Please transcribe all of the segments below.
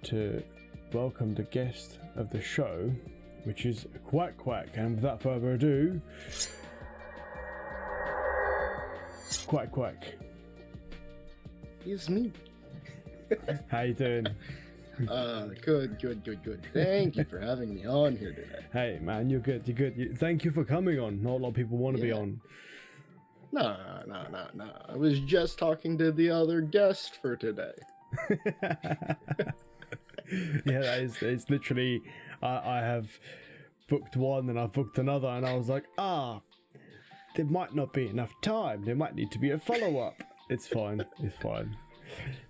to welcome the guest of the show, which is QuacKwak. And without further ado, QuacKwak. It's me. How you doing? Good. Thank you for having me on here today. Hey man, you're good. Thank you for coming on. Not a lot of people want to be on. Nah. I was just talking to the other guest for today. Yeah, it's literally, I have booked one and I've booked another, and I was like, there might not be enough time. There might need to be a follow-up. It's fine.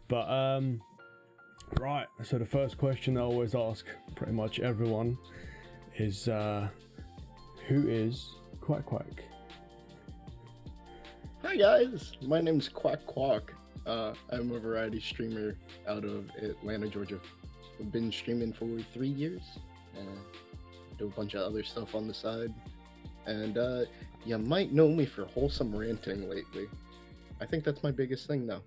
But, right. So the first question I always ask pretty much everyone is, who is QuacKwak? Hi guys, my name's QuacKwak. I'm a variety streamer out of Atlanta, Georgia. I've been streaming for 3 years. Do a bunch of other stuff on the side. And you might know me for wholesome ranting lately. I think that's my biggest thing now.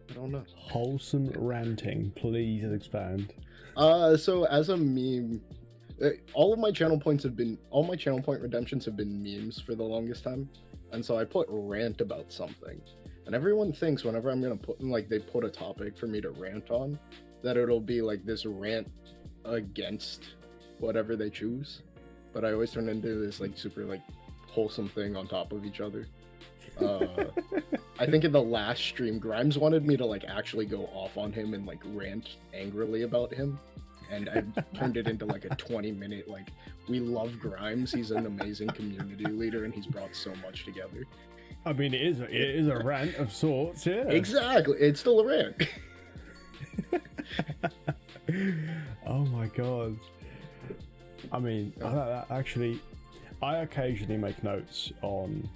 I don't know. Wholesome ranting, please expand. So as a meme, all my channel point redemptions have been memes for the longest time. And so I put rant about something. And everyone thinks whenever I'm gonna put they put a topic for me to rant on, that it'll be like this rant against whatever they choose. But I always turn into this super wholesome thing on top of each other. I think in the last stream, Grimes wanted me to actually go off on him and rant angrily about him, and I turned it into a 20-minute we love Grimes. He's an amazing community leader, and he's brought so much together. I mean, it is a rant of sorts, yeah. Exactly, it's still a rant. Oh my god. I mean, I occasionally make notes on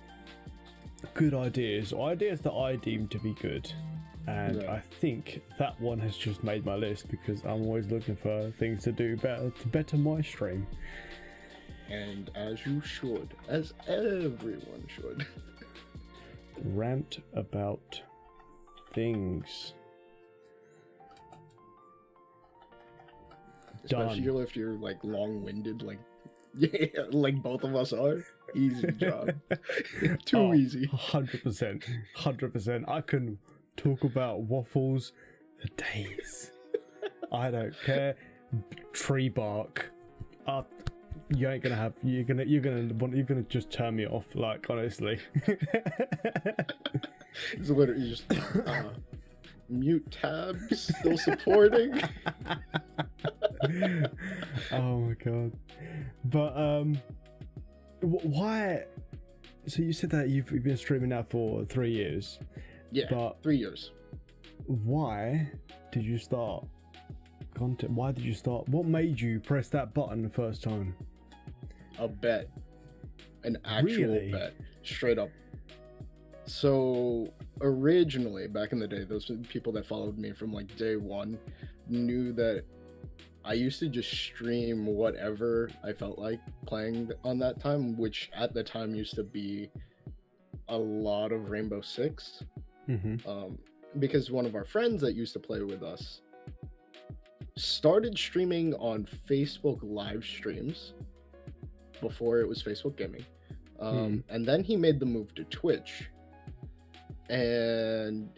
good ideas, or ideas that I deem to be good, and I think that one has just made my list because I'm always looking for things to do better to better my stream. And as you should, as everyone should. Rant about things. Especially Done. if you're long-winded, both of us are. Easy job. Too easy. 100%. I can talk about waffles for days. I don't care. Tree bark. You ain't gonna have. You're gonna just turn me off. Honestly. It's literally just mute tab still supporting. Oh my god. But why? So you said that you've been streaming now for 3 years. Yeah, but 3 years. Why did you start content? Why did you start? What made you press that button the first time? A bet. An actual bet. Straight up. So originally, back in the day, those people that followed me from day one knew that I used to just stream whatever I felt like playing on that time, which at the time used to be a lot of Rainbow Six. Mm-hmm. Because one of our friends that used to play with us started streaming on Facebook live streams before it was Facebook Gaming. And then he made the move to Twitch. And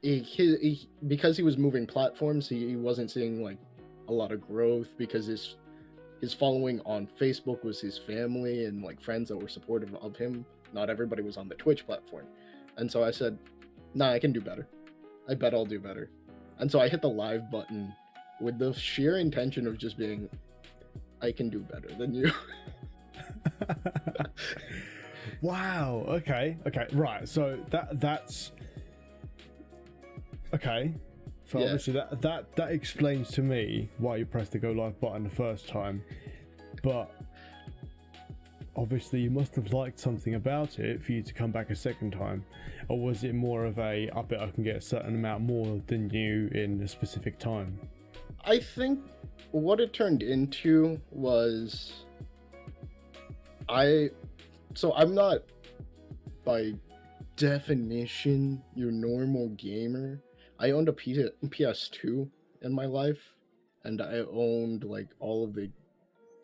because he was moving platforms, he wasn't seeing a lot of growth because his following on Facebook was his family and friends that were supportive of him. Not everybody was on the Twitch platform. And so I said, nah, I can do better. I bet I'll do better. And so I hit the live button with the sheer intention of just being, I can do better than you. Wow. Okay. Right. So that's okay. So obviously that explains to me why you pressed the go live button the first time, but obviously you must have liked something about it for you to come back a second time, or was it more of I bet I can get a certain amount more than you in a specific time? I think what it turned into was I'm not by definition your normal gamer. I owned a PS2 in my life and I owned like all of the.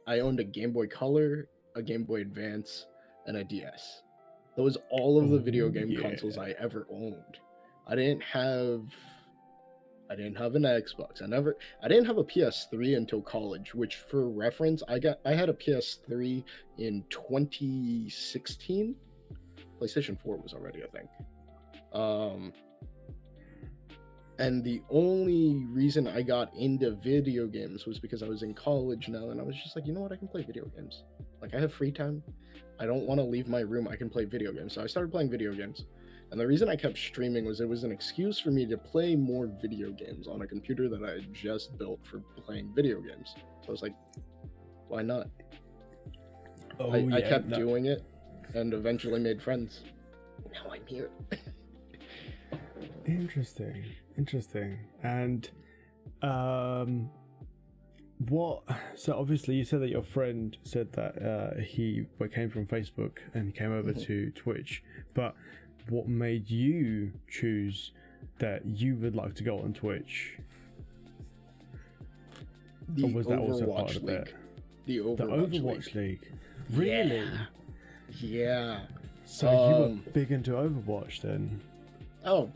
I owned a Game Boy Color, a Game Boy Advance, and a DS. That was all of the video game consoles I ever owned. I didn't have I didn't have an Xbox. I didn't have a PS3 until college, which for reference, I had a PS3 in 2016. PlayStation 4 was already a thing. And the only reason I got into video games was because I was in college now, and I was just like, you know what, I can play video games. Like, I have free time. I don't want to leave my room. I can play video games. So I started playing video games. And the reason I kept streaming was it was an excuse for me to play more video games on a computer that I had just built for playing video games. So I was like, why not? I kept doing it and eventually made friends. Now I'm here. Interesting. And so obviously you said that your friend said that he came from Facebook and he came over to Twitch, but what made you choose that you would like to go on Twitch? The Overwatch League. The Overwatch League. Really? Yeah. So you were big into Overwatch then? Oh,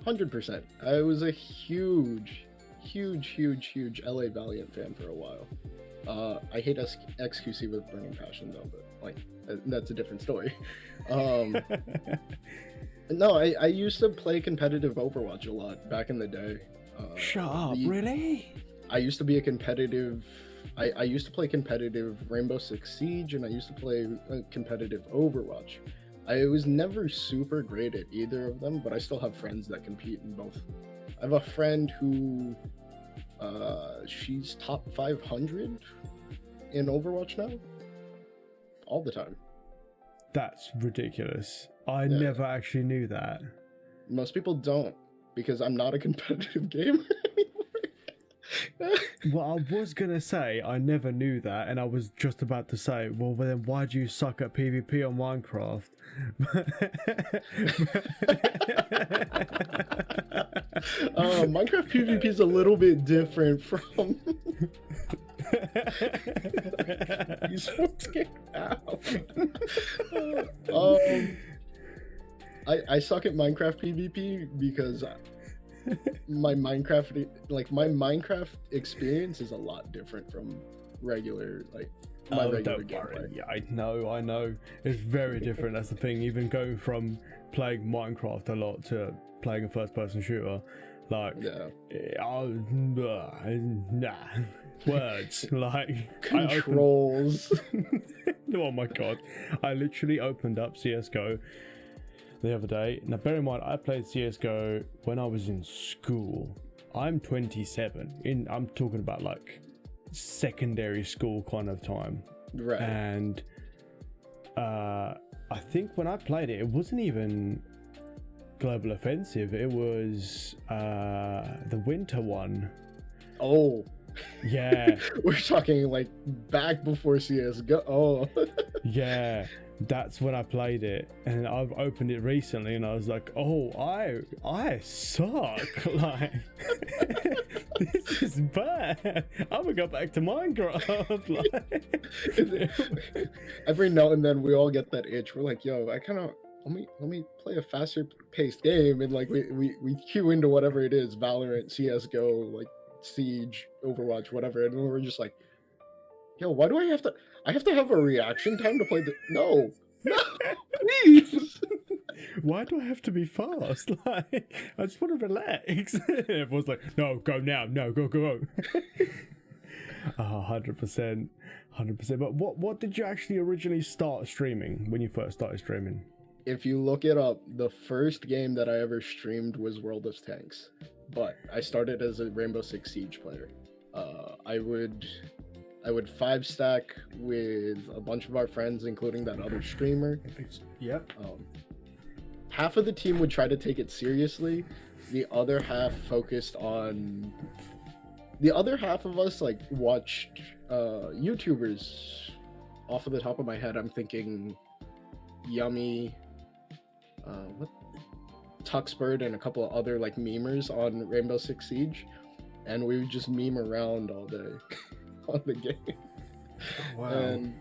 100%. I was a huge LA Valiant fan for a while. I hate XQC with burning passion though, but like that's a different story. No, I used to play competitive Overwatch a lot back in the day. Shut up, really? I used to be a competitive. I used to play competitive Rainbow Six Siege, and I used to play competitive Overwatch. I was never super great at either of them, but I still have friends that compete in both. I have a friend who, she's top 500 in Overwatch now, all the time. That's ridiculous. I never actually knew that. Most people don't, because I'm not a competitive gamer anymore. Well, I was gonna say I never knew that, and I was just about to say, well, then why do you suck at PvP on Minecraft? Minecraft PvP is a little bit different from. You supposed to get out. I suck at Minecraft PvP because my Minecraft experience is a lot different from regular regular gameplay. Yeah, I know. It's very different. That's the thing. Even going from playing Minecraft a lot to playing a first-person shooter, words like controls. Oh my god! I literally opened up CS:GO the other day. Now, bear in mind, I played CS:GO when I was in school. I'm 27. I'm talking about like secondary school kind of time, right? And I think when I played it, it wasn't even Global Offensive. It was the winter one. Oh, yeah. We're talking like back before CS:GO. Oh, yeah. That's when I played it, and I've opened it recently, and I was like, "Oh, I suck! Like, this is bad. I'm gonna go back to Minecraft." Like, every now and then, we all get that itch. We're like, "Yo, I kind of let me play a faster paced game," and like we queue into whatever it is, Valorant, CS:GO, like Siege, Overwatch, whatever, and we're just like, "Yo, why do I have to?" I have to have a reaction time to play the. No, please. Why do I have to be fast? Like, I just want to relax. Everyone's like, no, go now. No, go. 100%. But what did you actually originally start streaming when you first started streaming? If you look it up, the first game that I ever streamed was World of Tanks. But I started as a Rainbow Six Siege player. I would 5-stack with a bunch of our friends, including that other streamer. Yep. Half of the team would try to take it seriously. The other half focused on. The other half of us watched YouTubers. Off of the top of my head, I'm thinking Yummy, Tuxbird, and a couple of other memers on Rainbow Six Siege. and we would just meme around all day on the game. Wow. And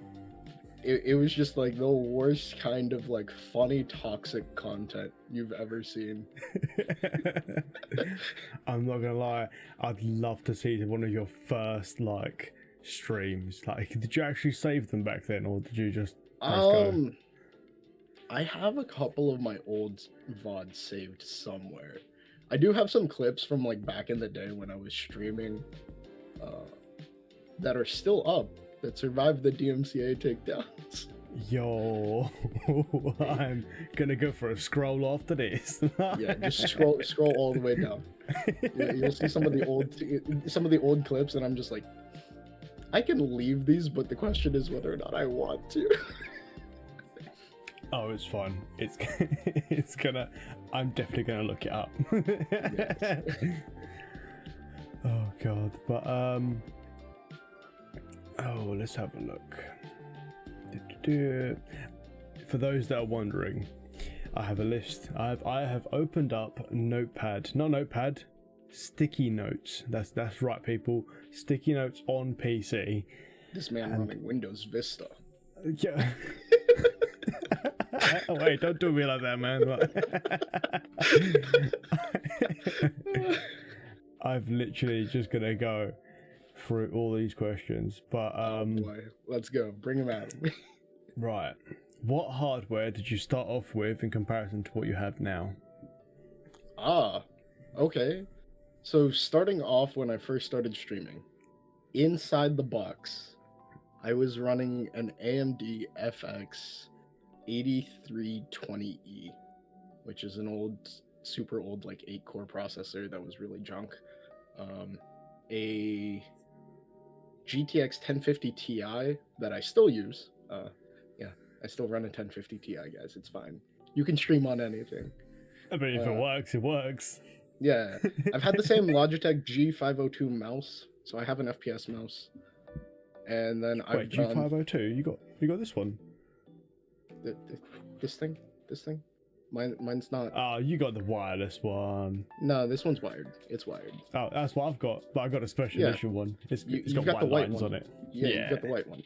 it was just like the worst kind of like funny toxic content you've ever seen. I'm not gonna lie, I'd love to see one of your first like streams. Like, did you actually save them back then, or did you just press go? I have a couple of my old VODs saved somewhere. I do have some clips from like back in the day when I was streaming that are still up, that survived the DMCA takedowns. Yo, I'm gonna go for a scroll after this. Yeah, just scroll all the way down. You'll see some of the old clips, and I'm just like, I can leave these, but the question is whether or not I want to. Oh, it's fun. It's gonna. I'm definitely gonna look it up. Yes. Oh god, but oh, let's have a look. For those that are wondering, I have a list. I have opened up Notepad, not Notepad, Sticky Notes. That's right, people. Sticky Notes on PC. This man running Windows Vista. Yeah. Oh, wait, don't do me like that, man. I've literally just gonna go through all these questions, but Oh boy, let's go. Bring him out. right. What hardware did you start off with in comparison to what you have now? Okay. So starting off when I first started streaming, inside the box, I was running an AMD FX 8320E, which is an super old, like 8-core processor that was really junk. A GTX 1050 Ti that I still use. I still run a 1050 Ti, guys. It's fine. You can stream on anything. I mean, if it works, it works. Yeah, I've had the same Logitech G502 mouse, so I have an FPS mouse. And then Wait, G502? You got this one? This thing. Mine's not. Oh, you got the wireless one. No, this one's wired. It's wired. Oh, that's what I've got, but I got a special edition one. It's got the white white lines one on it. Yeah, you've got the white one.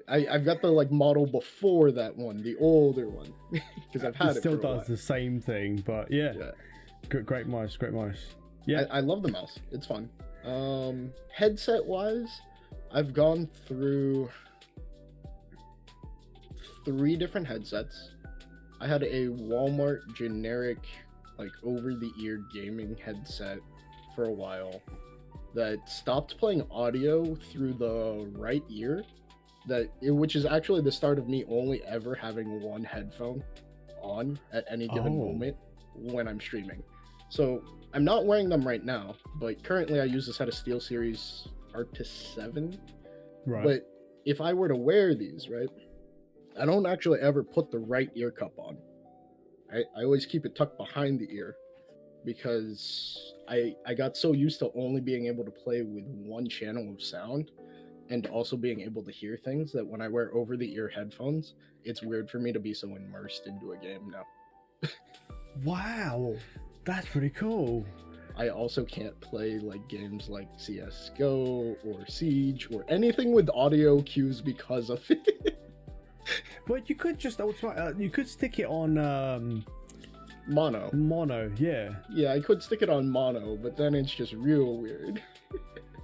I've got the like model before that one, the older one, because I've had it. Still does the same thing, but yeah. Great mice. Yeah, I love the mouse. It's fun. Headset wise, I've gone through 3 different headsets. I had a Walmart generic, like over-the-ear gaming headset for a while that stopped playing audio through the right ear, which is actually the start of me only ever having one headphone on at any given moment when I'm streaming. So I'm not wearing them right now, but currently I use a set of SteelSeries Arctis 7. right. But if I were to wear these, right, I don't actually ever put the right ear cup on. I always keep it tucked behind the ear because I got so used to only being able to play with one channel of sound and also being able to hear things that when I wear over-the-ear headphones, it's weird for me to be so immersed into a game now. Wow, that's pretty cool. I also can't play like games like CSGO or Siege or anything with audio cues because of it. But you could just you could stick it on mono, yeah. Yeah, I could stick it on mono, but then it's just real weird.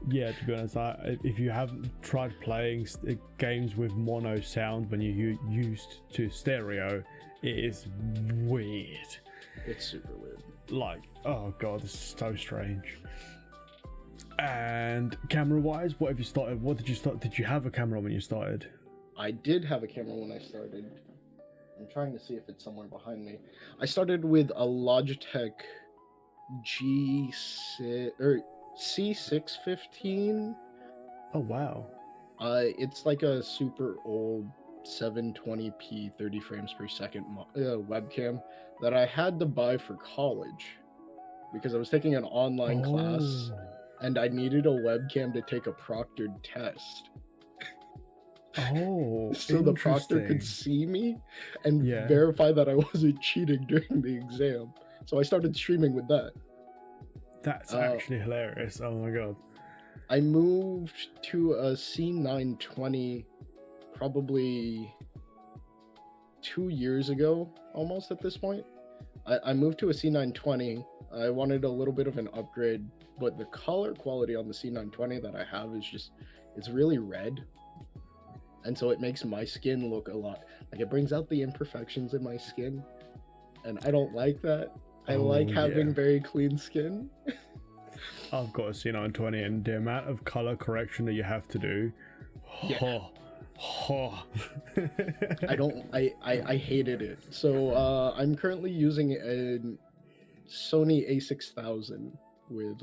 Yeah, to be honest, if you haven't tried playing games with mono sound when you're used to stereo, it is weird. It's super weird. Like, oh god, this is so strange. And camera-wise, what have you started? What did you start? Did you have a camera when you started? I did have a camera when I started. I'm trying to see if it's somewhere behind me. I started with a Logitech C615. Oh wow. It's like a super old 720p 30 frames per second webcam that I had to buy for college because I was taking an online class and I needed a webcam to take a proctored test. Oh, so the proctor could see me and verify that I wasn't cheating during the exam. So I started streaming with that. That's actually hilarious. Oh my god. I moved to a C920 probably 2 years ago, almost at this point. I moved to a C920. I wanted a little bit of an upgrade, but the color quality on the C920 that I have is just, it's really red. And so it makes my skin look a lot, like it brings out the imperfections in my skin. And I don't like that. I like having very clean skin. I've got a C920 and the amount of color correction that you have to do. Yeah. I hated it. So I'm currently using a Sony a6000 with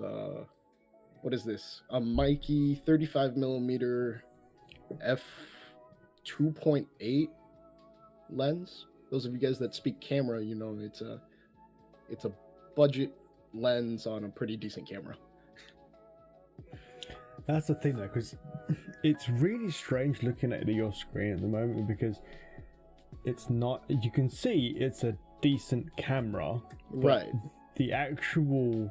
what is this? A Mikey 35mm f2.8 lens. Those of you guys that speak camera, you know it's a budget lens on a pretty decent camera. That's the thing though, because it's really strange looking at your screen at the moment, because it's not, you can see it's a decent camera, but Right. the actual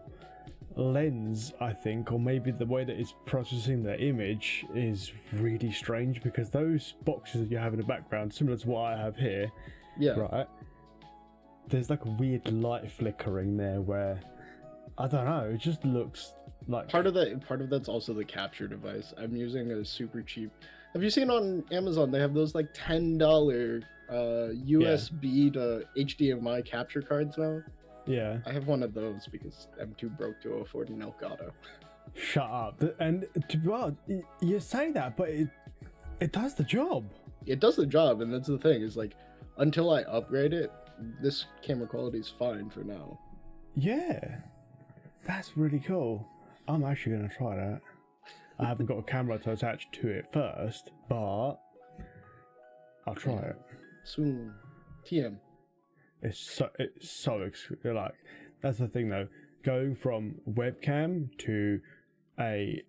lens, I think, or maybe the way that it's processing the image is really strange, because those boxes that you have in the background, similar to what I have here, Yeah. right, there's like a weird light flickering there where, I don't know, it just looks like Part of that's also the capture device. I'm using a super cheap. Have you seen on Amazon they have those like $10 USB to HDMI capture cards now? Yeah. I have one of those because I'm too broke to afford an Elgato. Shut up. And well, you say that, but it does the job. It does the job, and that's the thing, is like until I upgrade it, this camera quality is fine for now. Yeah. That's really cool. I'm actually going to try that. I haven't got a camera to attach to it first, but I'll try it. Soon. TM. It's so like, that's the thing though. Going from webcam to a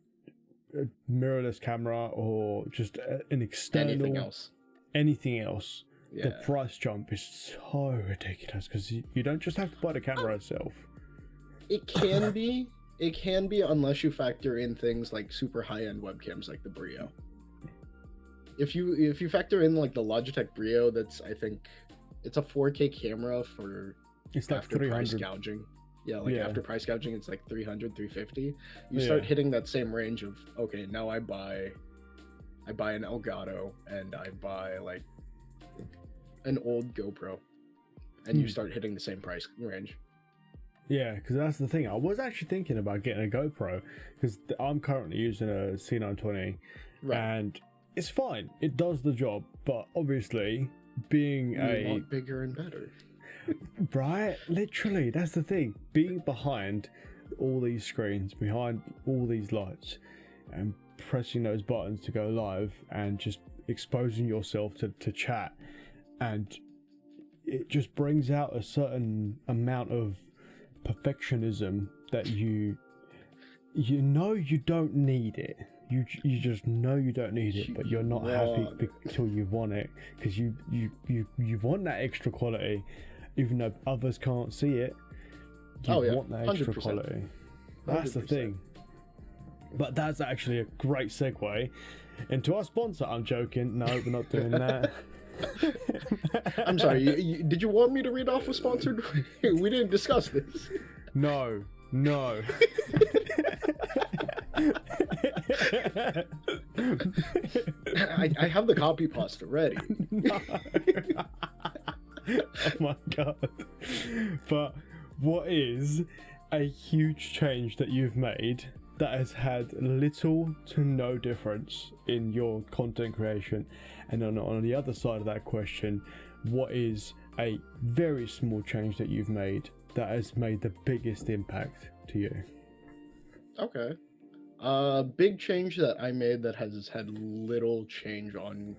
mirrorless camera, or just an external anything else, Yeah. the price jump is so ridiculous, because you don't just have to buy the camera itself. It can be. It can be, unless you factor in things like super high-end webcams like the Brio. If you factor in like the Logitech Brio, that's, I think it's a 4K camera for, It's like after 300. price gouging. Yeah, like Yeah. after price gouging, it's like 300, 350. You Yeah. start hitting that same range of, okay, now I buy an Elgato, and I buy like an old GoPro, and you start hitting the same price range. Yeah, because that's the thing. I was actually thinking about getting a GoPro, because I'm currently using a C920, Right. and it's fine. It does the job, but obviously, being You want bigger and better. right, literally, that's the thing. Being behind all these screens, behind all these lights, and pressing those buttons to go live, and just exposing yourself to chat, and it just brings out a certain amount of perfectionism that you know you don't need it. You just know you don't need it, but you're not happy until you want it, because you want that extra quality, even though others can't see it. You want that extra 100%. quality. That's the thing. But that's actually a great segue into our sponsor. I'm joking. No, we're not doing that. I'm sorry. Did you want me to read off a sponsored? We didn't discuss this. No. I have the copy pasta ready. No. Oh my god. But what is a huge change that you've made that has had little to no difference in your content creation? And on the other side of that question, what is a very small change that you've made that has made the biggest impact to you? Okay. Big change that I made that has had little change on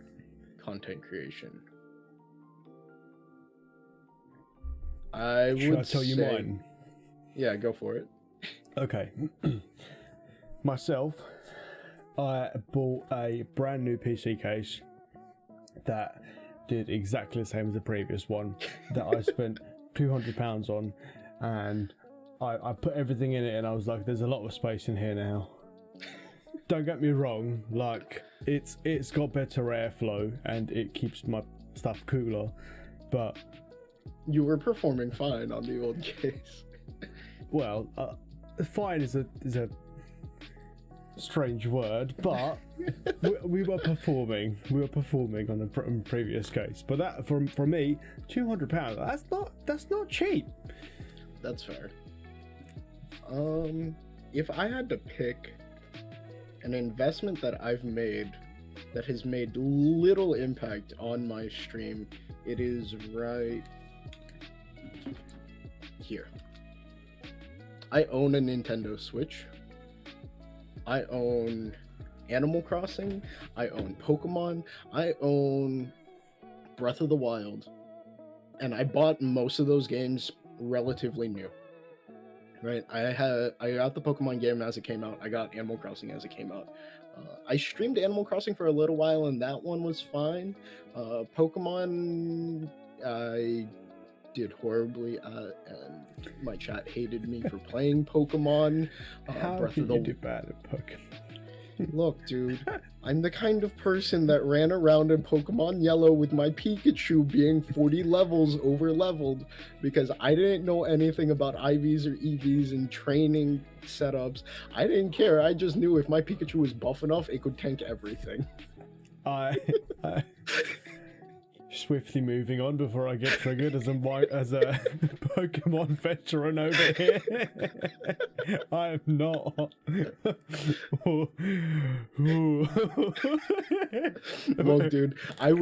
content creation. Should I tell you mine? Yeah, go for it. Okay. Myself, I bought a brand new PC case that did exactly the same as the previous one that I spent £200 on, and I put everything in it, and I was like, "There's a lot of space in here now." Don't get me wrong, like it's got better airflow and it keeps my stuff cooler, but You were performing fine on the old case. well, fine is a strange word, but we were performing. We were performing on a previous case, but that for me, £200. That's not cheap. That's fair. If I had to pick an investment that I've made that has made little impact on my stream, it is right here. I own a Nintendo Switch. I own Animal Crossing. I own Pokemon. I own Breath of the Wild. And I bought most of those games relatively new. Right? I got the Pokemon game as it came out. I got Animal Crossing as it came out. I streamed Animal Crossing for a little while, and that one was fine. Pokemon, I did horribly at, and my chat hated me for playing Pokemon. How can you do bad at Pokemon? Look, dude, I'm the kind of person that ran around in Pokemon Yellow with my Pikachu being 40 levels over leveled because I didn't know anything about IVs or EVs and training setups. I didn't care. I just knew if my Pikachu was buff enough, it could tank everything. I swiftly moving on before I get triggered as a Pokemon veteran over here. I am not. Look, dude, I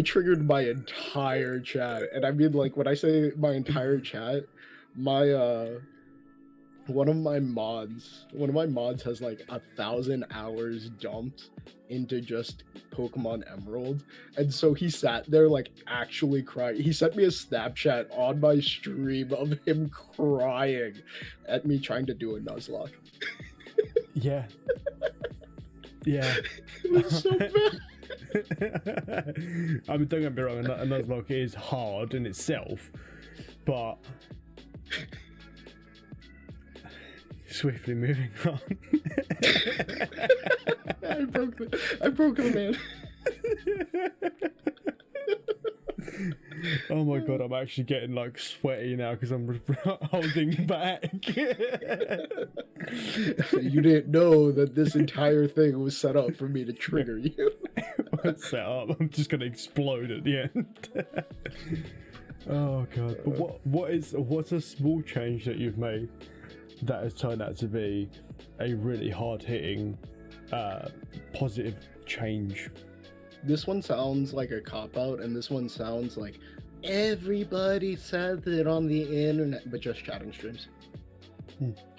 triggered my entire chat, and I mean, like, when I say my entire chat, my one of my mods has like 1,000 hours dumped into just Pokemon Emerald, and so he sat there like actually crying. He sent me a Snapchat on my stream of him crying at me trying to do a Nuzlocke. Yeah. It was so bad. I mean, don't get me wrong, a Nuzlocke is hard in itself, but swiftly moving on. I broke the man. Oh my god, I'm actually getting like sweaty now because I'm holding back. You didn't know that this entire thing was set up for me to trigger you. It's set up. I'm just gonna explode at the end. Oh god. But what's a small change that you've made that has turned out to be a really hard-hitting positive change? This one sounds like a cop-out, and this one sounds like everybody said it on the internet, but just chatting streams.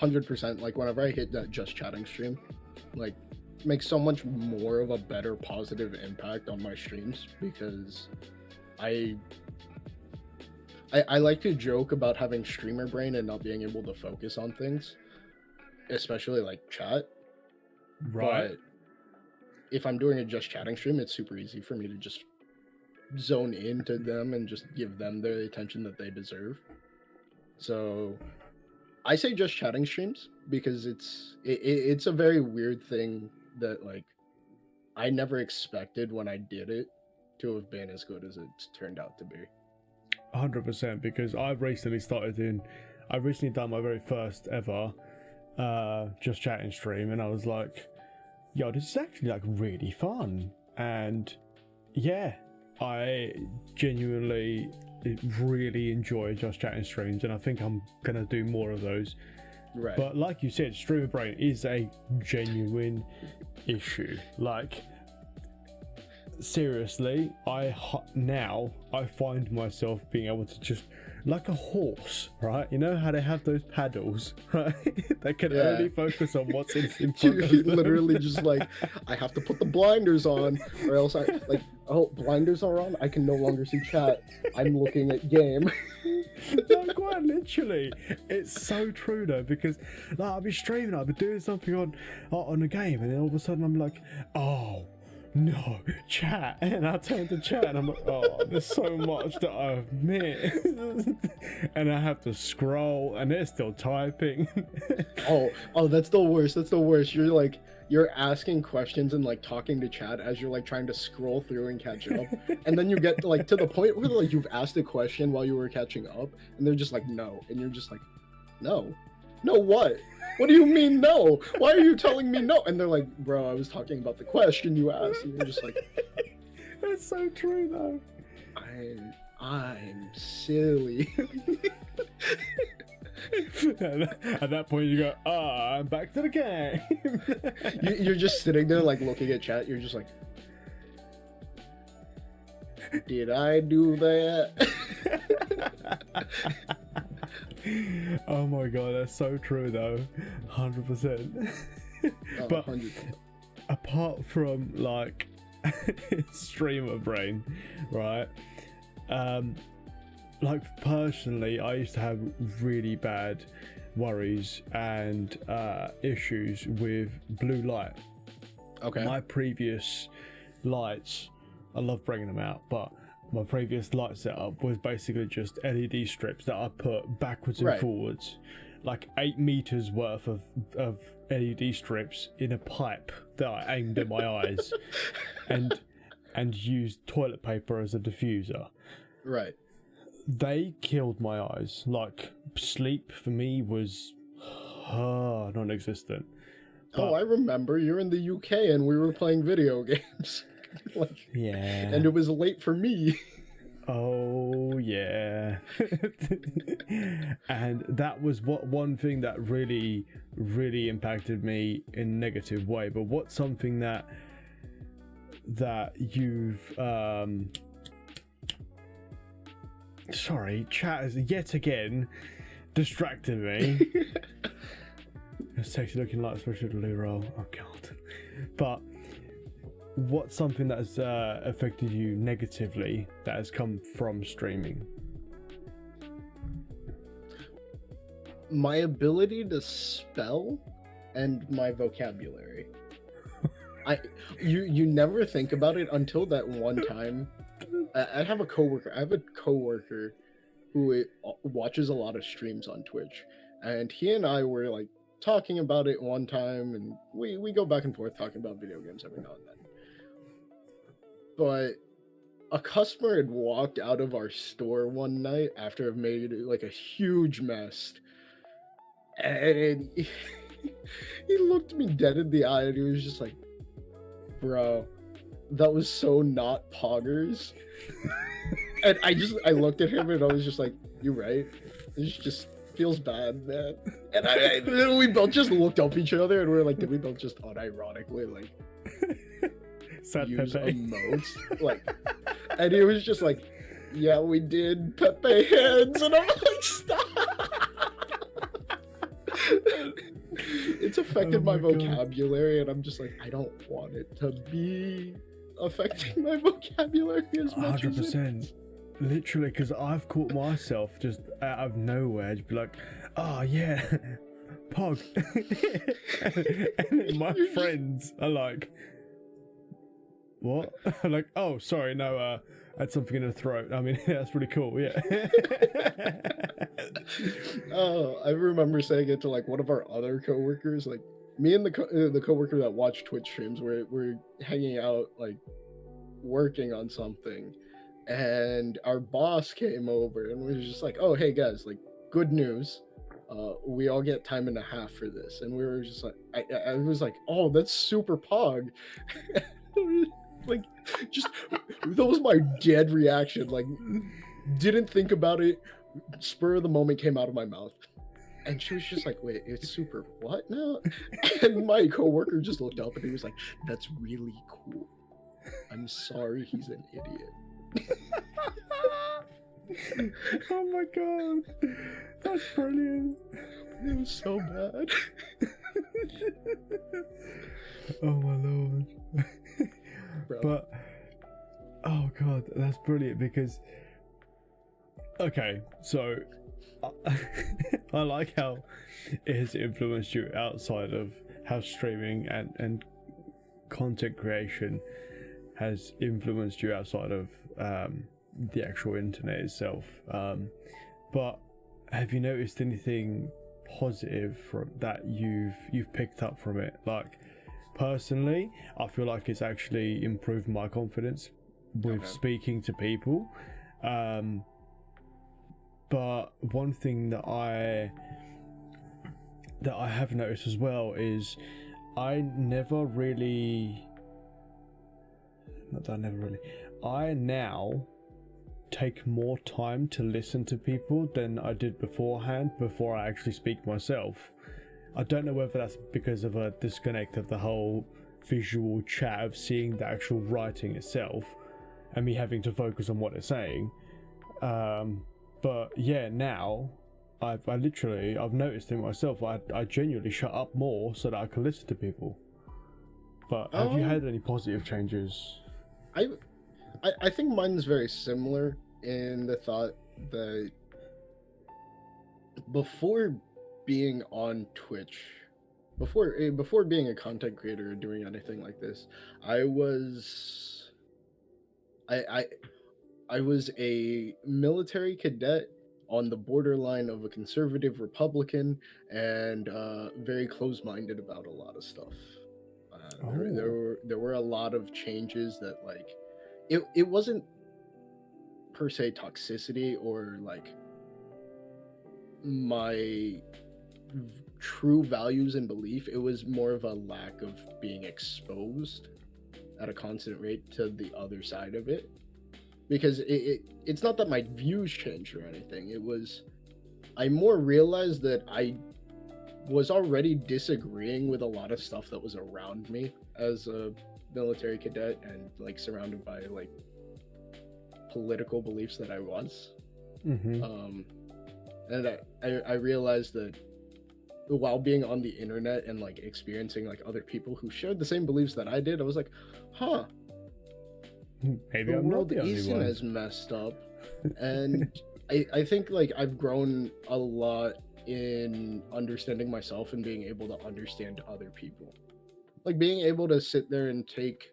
100%. Like, whenever I hit that just chatting stream, like, makes so much more of a better positive impact on my streams, because I like to joke about having streamer brain and not being able to focus on things, especially like chat. Right. But if I'm doing a just chatting stream, it's super easy for me to just zone into them and just give them the attention that they deserve. So I say just chatting streams because it's a very weird thing that, like, I never expected when I did it to have been as good as it's turned out to be. 100%, because I've recently done my very first ever just chatting stream, and I was like, yo, this is actually like really fun. And yeah, I genuinely really enjoy just chatting streams, and I think I'm gonna do more of those. Right. But like you said, streamer brain is a genuine issue. Like, seriously, I find myself being able to just, like a horse, right? You know how they have those paddles, right? They can only focus on what's in front of them. Literally just like, I have to put the blinders on, or else blinders are on, I can no longer see chat. I'm looking at game. No, quite literally. It's so true though, because like, I'll be streaming, I'll be doing something on a game, and then all of a sudden I'm like, oh, no, chat. And I turn to chat and I'm like, oh, there's so much that I've missed. And I have to scroll and they're still typing. Oh, that's the worst. That's the worst. You're asking questions and like talking to chat as you're like trying to scroll through and catch up. And then you get like to the point where like you've asked a question while you were catching up and they're just like, no. And you're just like, no. No what? What do you mean no? Why are you telling me no? And they're like, bro, I was talking about the question you asked. And you're just like, That's so true though. I'm silly. At that point you go, I'm back to the game. You're just sitting there like looking at chat. You're just like, did I do that? Oh my god, that's so true though. 100%. But 100%. apart from like streamer brain, right? Like personally, I used to have really bad worries and issues with blue light. Okay. My previous lights, I love bringing them out, but my previous light setup was basically just LED strips that I put backwards and forwards, like 8 meters worth of LED strips in a pipe that I aimed at my eyes, and used toilet paper as a diffuser. Right. They killed my eyes. Like, sleep for me was non-existent. Oh, I remember. You're in the UK and we were playing video games. Like, yeah. And it was late for me. Oh yeah. And that was one thing that really impacted me in a negative way. But what's something that you've sorry, chat has yet again distracted me. It's sexy looking like especially the Lou roll. Oh god. But what's something that has affected you negatively that has come from streaming? My ability to spell and my vocabulary. You never think about it until that one time. I have a coworker who watches a lot of streams on Twitch, and he and I were like talking about it one time, and we go back and forth talking about video games every now and then. But a customer had walked out of our store one night after have made like a huge mess, and he looked me dead in the eye and he was just like, bro, that was so not poggers. And I looked at him and I was just like, you're right, it just feels bad, man. And we both just looked up at each other and we were like, did we both just unironically like use emotes? Like, and he was just like, yeah, we did, Pepe hands. And I'm like, stop. It's affected my vocabulary, and I'm just like, I don't want it to be affecting my vocabulary as much 100%. As literally, because I've caught myself just out of nowhere to be like, oh yeah, Pog. And then my friends are like, what? I'm like, oh, sorry, no, I had something in the throat. I mean, that's pretty cool, yeah. Oh, I remember saying it to like one of our other coworkers. Like, me and the coworker that watched Twitch streams, we're hanging out, like, working on something, and our boss came over and was just like, oh, hey guys, like, good news. We all get time and a half for this. And we were just like, I was like, oh, that's super pog. Like, just, that was my dead reaction. Like, didn't think about it. Spur of the moment came out of my mouth. And she was just like, wait, it's super what now? And my coworker just looked up and he was like, that's really cool. I'm sorry he's an idiot. Oh my god. That's brilliant. It was so bad. Oh my lord. Bro. But oh god, that's brilliant because okay, so I like how it has influenced you outside of how streaming and content creation has influenced you outside of the actual internet itself. But have you noticed anything positive from that you've picked up from it? Like, personally, I feel like it's actually improved my confidence with speaking to people. But one thing that I have noticed as well is I now take more time to listen to people than I did beforehand, before I actually speak myself. I don't know whether that's because of a disconnect of the whole visual chat of seeing the actual writing itself and me having to focus on what they're saying. But yeah, now I've noticed it myself. I genuinely shut up more so that I can listen to people. But have you had any positive changes? I think mine is very similar in the thought that before being on Twitch, before being a content creator or doing anything like this, I was a military cadet on the borderline of a conservative Republican, and very close-minded about a lot of stuff. There were a lot of changes that, like, it wasn't per se toxicity or like my true values and belief. It was more of a lack of being exposed at a constant rate to the other side of it, because it's not that my views changed or anything. It was, I more realized that I was already disagreeing with a lot of stuff that was around me as a military cadet, and like surrounded by like political beliefs that I was. And I realized that while being on the internet and like experiencing like other people who shared the same beliefs that I did, I was like, Maybe the I'm not world the only isn't one. as messed up. And I think like I've grown a lot in understanding myself and being able to understand other people. Like being able to sit there and take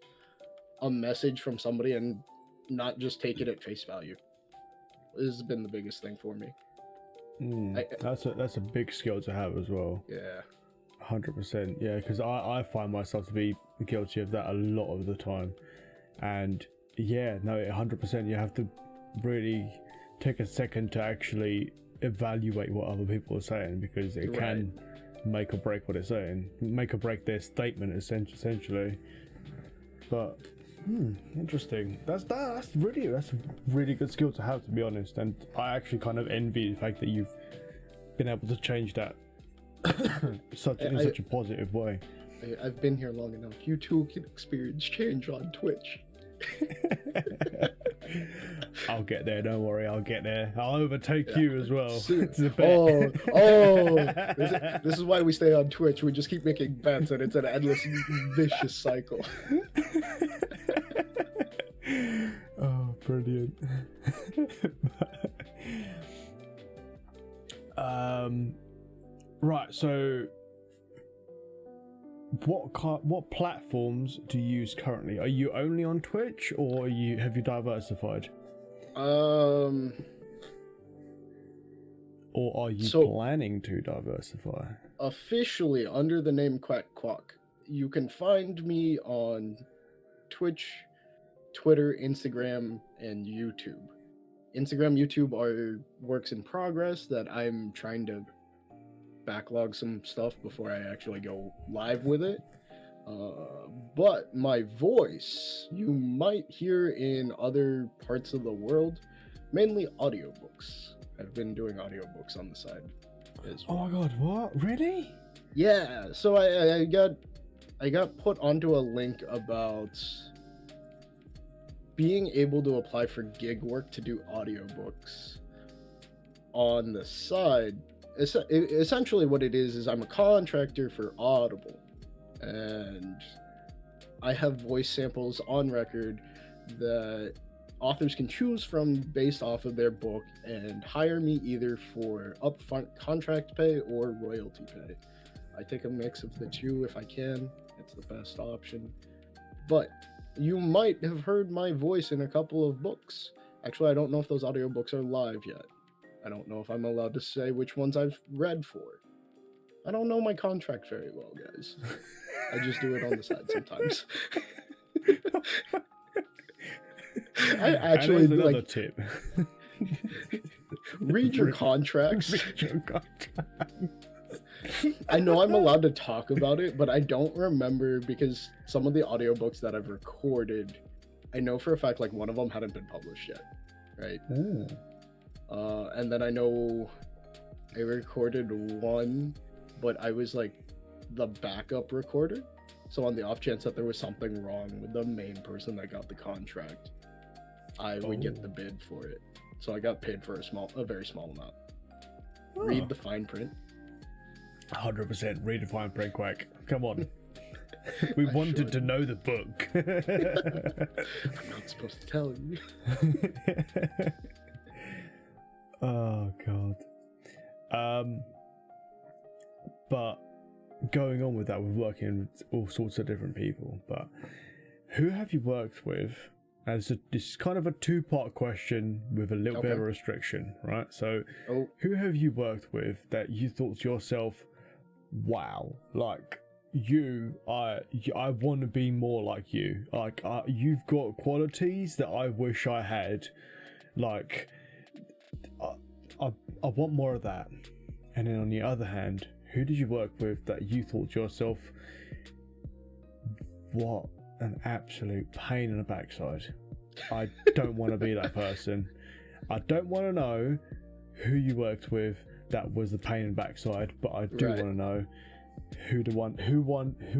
a message from somebody and not just take it at face value has been the biggest thing for me. That's a big skill to have as well. Yeah. 100%. Yeah, because I find myself to be guilty of that a lot of the time. And yeah, no, 100%. You have to really take a second to actually evaluate what other people are saying, because it can make or break what they're saying, make or break their statement essentially. But interesting. That's a really good skill to have, to be honest. And I actually kind of envy the fact that you've been able to change that in such a positive way. I've been here long enough. You too can experience change on Twitch. I'll get there, don't worry, I'll get there. I'll overtake you as well. This is why we stay on Twitch. We just keep making bets, and it's an endless vicious cycle. Oh, brilliant. Right, so what platforms do you use currently? Are you only on Twitch, or have you diversified? Or are you planning to diversify? Officially under the name QuacKwak. You can find me on Twitch, Twitter, Instagram, and YouTube. Instagram, YouTube are works in progress that I'm trying to backlog some stuff before I actually go live with it. But my voice you might hear in other parts of the world, mainly audiobooks. I've been doing audiobooks on the side as well. Oh my god, what? Really? Yeah, so I got put onto a link about being able to apply for gig work to do audiobooks on the side. Essentially what it is I'm a contractor for Audible, and I have voice samples on record that authors can choose from based off of their book and hire me either for upfront contract pay or royalty pay. I take a mix of the two if I can. It's the best option. But you might have heard my voice in a couple of books. Actually, I don't know if those audiobooks are live yet. I don't know if I'm allowed to say which ones I've read for. I don't know my contract very well, guys. I just do it on the side sometimes. I actually another like tip. read your contracts. Read your contract. I know I'm allowed to talk about it, but I don't remember because some of the audiobooks that I've recorded, I know for a fact like one of them hadn't been published yet, right? Ooh. And then I know I recorded one, but I was like the backup recorder. So on the off chance that there was something wrong with the main person that got the contract, I would get the bid for it. So I got paid for a very small amount. Read the fine print. 100% read the fine print, Quack. Come on. We wanted to know the book. I'm not supposed to tell you. Oh god. But going on with that, we're working with all sorts of different people. But who have you worked with? This is kind of a two-part question with a little bit of a restriction, right? So, who have you worked with that you thought to yourself, "Wow, like I want to be more like you. Like you've got qualities that I wish I had. Like I want more of that." And then on the other hand, who did you work with that you thought to yourself, "What an absolute pain in the backside. I don't want to be that person." I don't want to know who you worked with that was the pain in the backside, but I do want to know who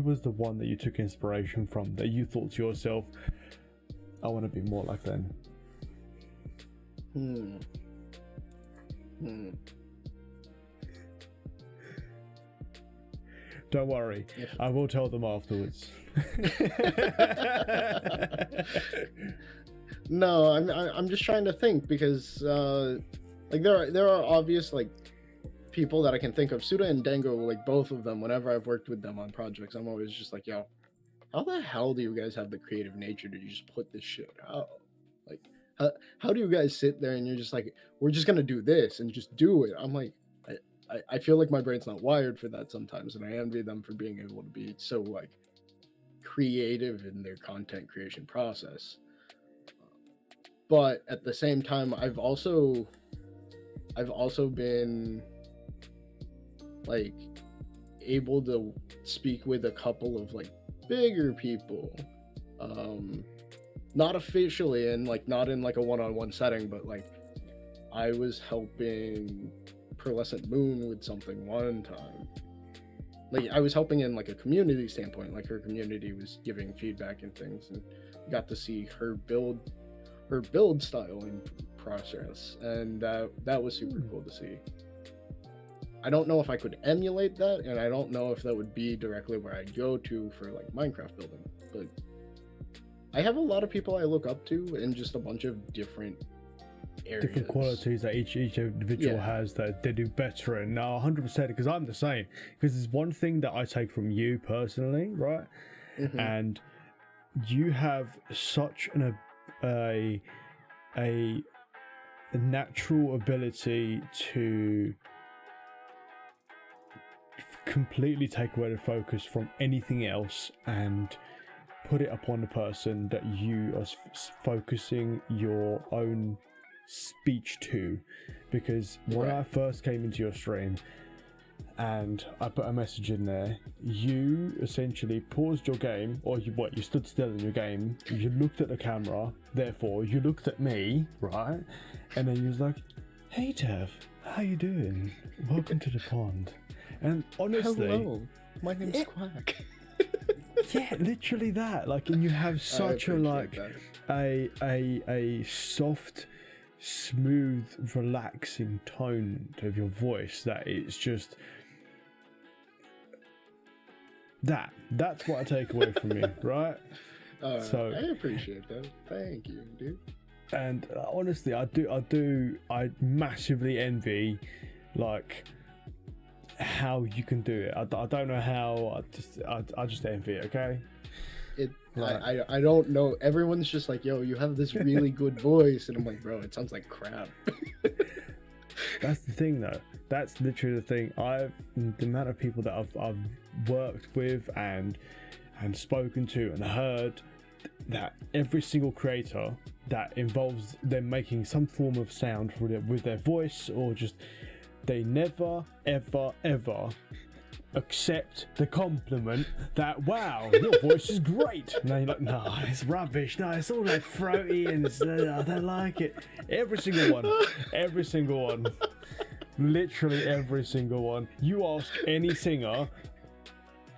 was the one that you took inspiration from, that you thought to yourself, "I want to be more like them." Don't worry, I will tell them afterwards. No, I'm just trying to think because like there are obvious like people that I can think of. Suda and Dango, like both of them, whenever I've worked with them on projects, I'm always just like, yo, how the hell do you guys have the creative nature to just put this shit out? Like how do you guys sit there and you're just like, we're just gonna do this and just do it? I'm like, I feel like my brain's not wired for that sometimes, and I envy them for being able to be so like creative in their content creation process. But at the same time, I've also been like able to speak with a couple of like bigger people, not officially and like not in like a one-on-one setting, but like I was helping Pearlescent Moon with something one time. Like I was helping in like a community standpoint, like her community was giving feedback and things, and got to see her build style and process, and that was super cool to see. I don't know if I could emulate that, and I don't know if that would be directly where I'd go to for like Minecraft building, but I have a lot of people I look up to in just a bunch of different areas. Different qualities that each individual has that they do better in. Now 100%, because I'm the same, because there's one thing that I take from you personally, right? And you have such a natural ability to completely take away the focus from anything else and put it upon the person that you are focusing your own speech to. Because when I first came into your stream and I put a message in there, you essentially paused your game, or you stood still in your game, you looked at the camera, therefore you looked at me, right? And then you was like, "Hey Tev, how you doing? Welcome to the pond." And honestly, hello, my name's Quack. Yeah, literally that. Like, and you have such a soft, smooth, relaxing tone of your voice that it's just that's what I take away from you, right? So I appreciate that. Thank you, dude. And honestly, I massively envy like how you can do it. I don't know how. I just envy it. Okay. it. Right. I don't know. Everyone's just like, yo, you have this really good voice, and I'm like, bro, it sounds like crap. That's the thing, though. That's literally the thing. The amount of people that I've worked with and spoken to and heard, that every single creator that involves them making some form of sound with their voice, or just, they never ever accept the compliment that, wow, your voice is great. And you're like, no, it's rubbish. No, it's all like throaty and I don't like it. Every single one, literally every single one. You ask any singer,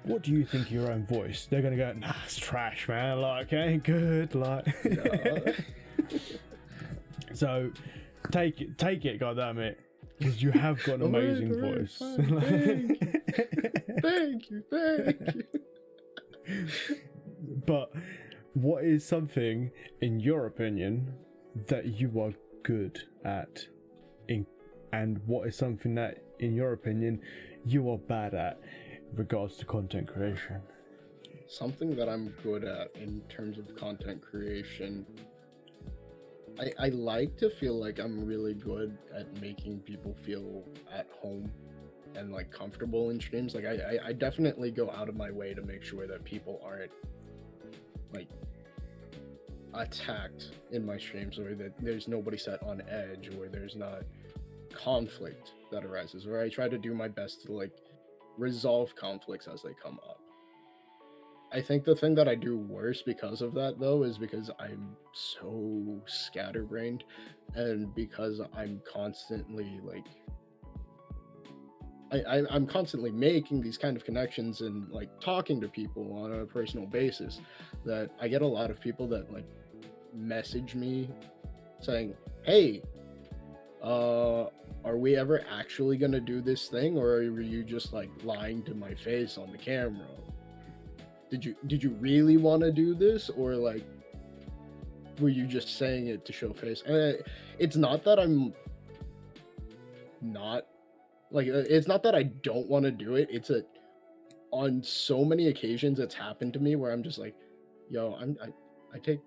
what do you think of your own voice? They're gonna go, nah, it's trash, man. Like, it ain't good. Like, Yeah. So take it, goddammit, because you have got an amazing voice. Fine. Thank you. But what is something, in your opinion, that you are good at, and what is something that, in your opinion, you are bad at in regards to content creation? Something that I'm good at in terms of content creation, I like to feel like I'm really good at making people feel at home and like comfortable in streams. Like I definitely go out of my way to make sure that people aren't like attacked in my streams, or that there's nobody set on edge, or there's not conflict that arises, or I try to do my best to like resolve conflicts as they come up. I think the thing that I do worse because of that, though, is because I'm so scatterbrained, and because I'm constantly like I'm constantly making these kind of connections and like talking to people on a personal basis, that I get a lot of people that like message me saying, hey, are we ever actually gonna do this thing, or were you just like lying to my face on the camera? Did you really want to do this, or like were you just saying it to show face? And it's not that I'm not like, it's not that I don't want to do it. It's on so many occasions it's happened to me where I'm just like, yo, I take.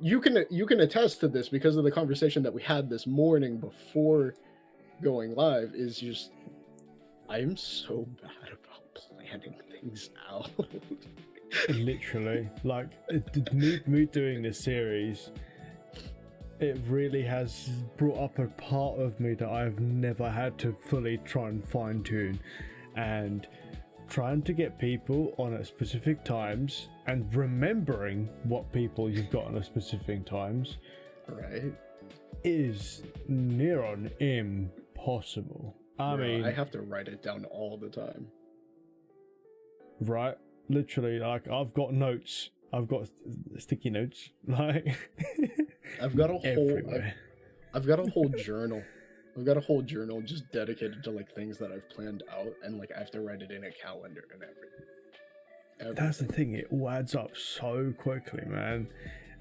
You can attest to this because of the conversation that we had this morning before going live. Is just, I'm so bad about planning things out. Literally, like, me doing this series, it really has brought up a part of me that I've never had to fully try and fine tune, and trying to get people on at specific times and remembering what people you've got on at specific times, Right, is near on impossible. I mean, I have to write it down all the time. right? Literally, like, I've got notes. I've got sticky notes. Like, I've got a whole everywhere. I've got a whole journal. I've got a whole journal just dedicated to like things that I've planned out, and like I have to write it in a calendar and everything. That's the thing. It all adds up so quickly, man.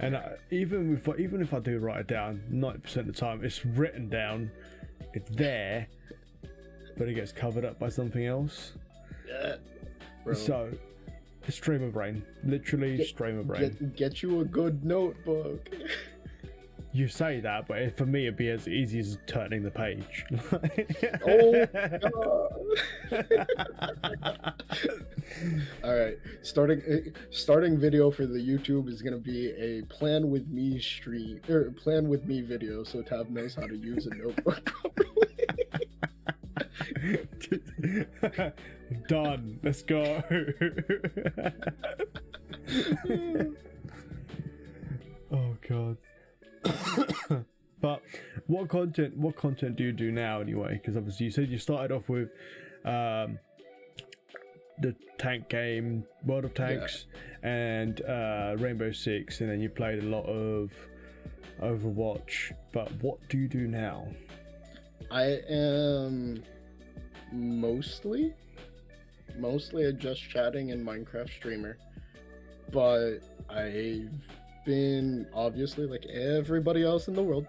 And even if I do write it down, 90% of the time it's written down, it's there, but it gets covered up by something else. Yeah, bro. So, stream of brain, literally stream of brain. Get you a good notebook. You say that, but for me it'd be as easy as turning the page. Oh god. All right, starting video for the YouTube is gonna be a plan with me stream, or plan with me video, so Tab knows how to use a notebook properly. Done. Let's go. Oh god. But what content do you do now anyway? Because obviously you said you started off with the tank game, World of Tanks, and Rainbow Six, and then you played a lot of Overwatch. But what do you do now? I am mostly a just chatting and Minecraft streamer, but I've been, obviously like everybody else in the world,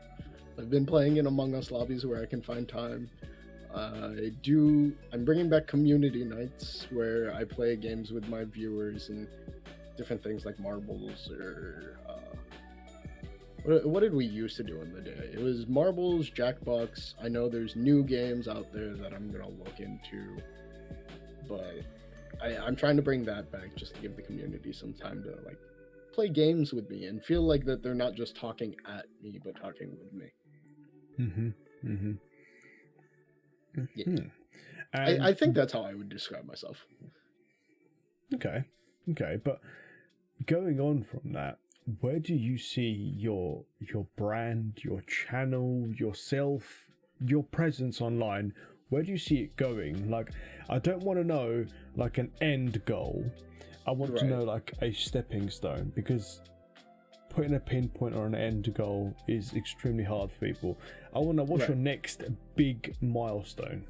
I've been playing in Among Us lobbies where I can find time. I'm bringing back community nights where I play games with my viewers, and different things like marbles or what did we used to do in the day? It was marbles, Jackbox. I know there's new games out there that I'm gonna look into, but I'm trying to bring that back just to give the community some time to like play games with me and feel like that they're not just talking at me but talking with me. Yeah. I think that's how I would describe myself. Okay, but going on from that, where do you see your brand, your channel, yourself, your presence online? Where do you see it going? Like, I don't want to know like an end goal. I want to know like a stepping stone, because putting a pinpoint or an end goal is extremely hard for people. I want to know what's your next big milestone.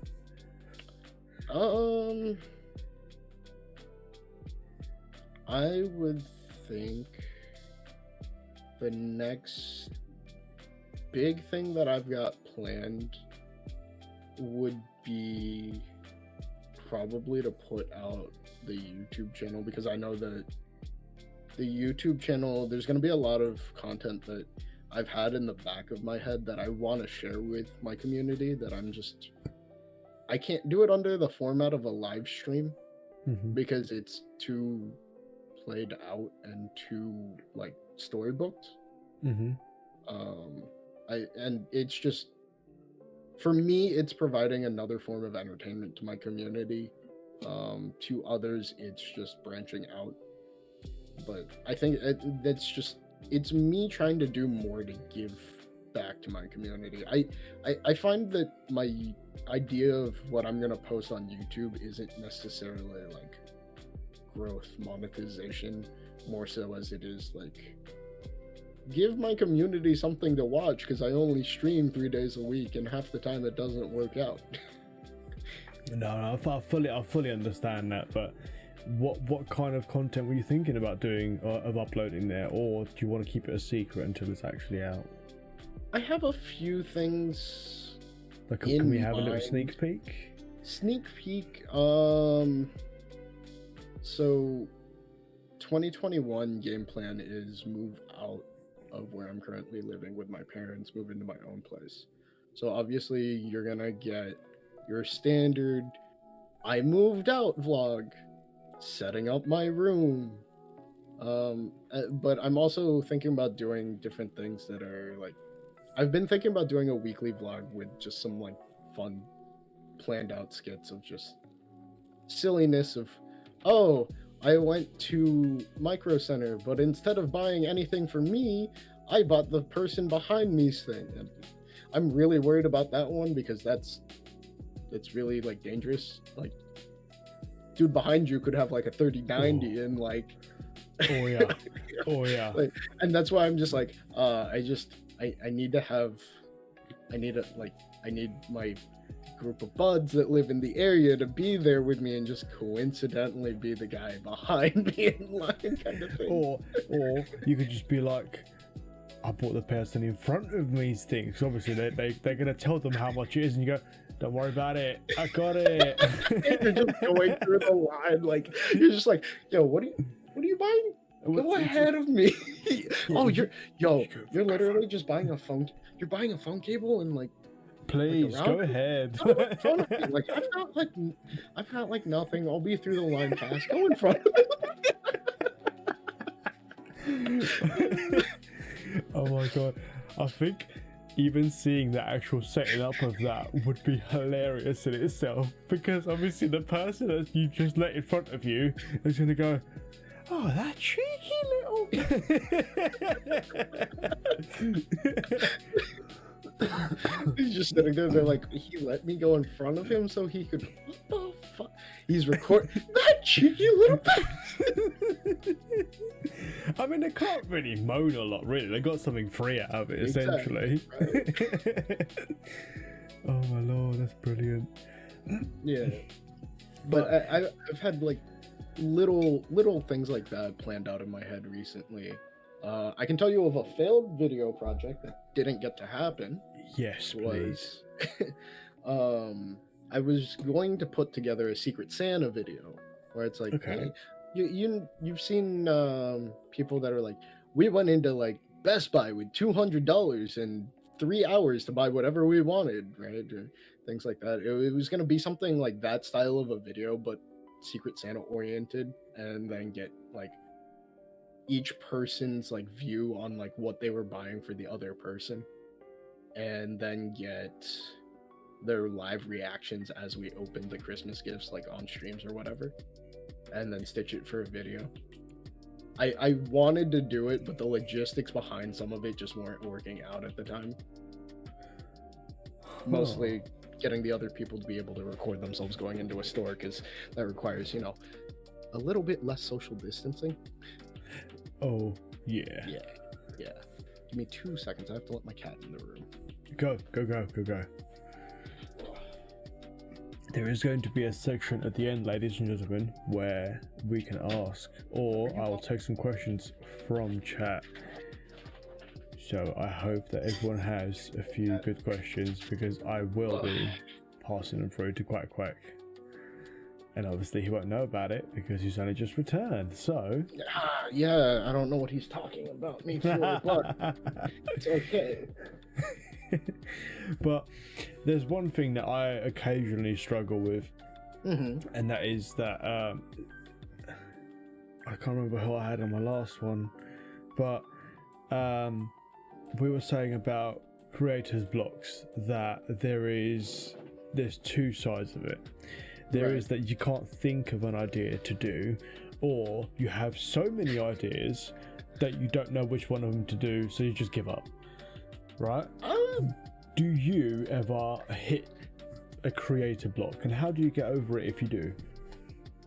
I would think the next big thing that I've got planned would be probably to put out the YouTube channel, because I know that the YouTube channel, there's going to be a lot of content that I've had in the back of my head that I want to share with my community, that I can't do it under the format of a live stream because it's too played out and too like storybooked. And it's just, for me, it's providing another form of entertainment to my community. To others, it's just branching out. But I think it's me trying to do more to give back to my community. I find that my idea of what I'm gonna post on YouTube isn't necessarily like growth, monetization, more so as it is like give my community something to watch, because I only stream 3 days a week and half the time it doesn't work out. No, I fully understand that, but what kind of content were you thinking about doing or of uploading there, or do you want to keep it a secret until it's actually out? I have a few things. Like, can we have a little sneak peek? So 2021 game plan is move out of where I'm currently living with my parents, move into my own place. So obviously you're gonna get your standard I moved out vlog, setting up my room. But I'm also thinking about doing different things that are like, I've been thinking about doing a weekly vlog with just some like fun planned out skits of just silliness of, oh, I went to Micro Center, but instead of buying anything for me, I bought the person behind me's thing. And I'm really worried about that one because it's really like dangerous. Like, dude behind you could have like a 3090 and like, oh yeah. Like, and that's why I'm just like, I need my group of buds that live in the area to be there with me and just coincidentally be the guy behind me in line, kind of thing. Or you could just be like, I bought the person in front of me's thing, because obviously they're gonna tell them how much it is, and you go, don't worry about it, I got it. You're just going through the line, like you're just like, yo, what are you buying? Go ahead of me. Oh, you're literally just buying a phone. You're buying a phone cable and like. Please like go ahead. Like I've got like nothing. I'll be through the line fast. Go in front of me. Oh my god! I think even seeing the actual setting up of that would be hilarious in itself, because obviously the person that you just let in front of you is gonna go, oh, that cheeky little. He's just sitting there. They're like, he let me go in front of him so he could. What the fuck? He's recording that cheeky little. I mean, they can't really moan a lot, really. They got something free out of it, essentially. Right. Oh my lord, that's brilliant. Yeah, but I've had like little things like that planned out in my head recently. I can tell you of a failed video project that didn't get to happen. Yes, please. I was going to put together a Secret Santa video where it's like, okay, hey, you've seen people that are like, we went into like Best Buy with $200 and 3 hours to buy whatever we wanted, right? Or things like that. It was gonna be something like that style of a video, but Secret Santa oriented, and then get like each person's like view on like what they were buying for the other person, and then get their live reactions as we opened the Christmas gifts, like on streams or whatever, and then stitch it for a video. I wanted to do it, but the logistics behind some of it just weren't working out at the time. Mostly getting the other people to be able to record themselves going into a store, because that requires, you know, a little bit less social distancing. Oh, yeah. Yeah. Give me 2 seconds. I have to let my cat in the room. Go. There is going to be a section at the end, ladies and gentlemen, where we can ask, or I'll take some questions from chat. So I hope that everyone has a few good questions, because I will be passing them through to QuacKwak. And obviously he won't know about it because he's only just returned, so... Yeah, I don't know what he's talking about me for, but it's okay. But there's one thing that I occasionally struggle with, and that is that I can't remember who I had on my last one, but we were saying about creators blocks, that there's two sides of it. There is that you can't think of an idea to do, or you have so many ideas that you don't know which one of them to do, so you just give up. Right? Do you ever hit a creator block, and how do you get over it if you do?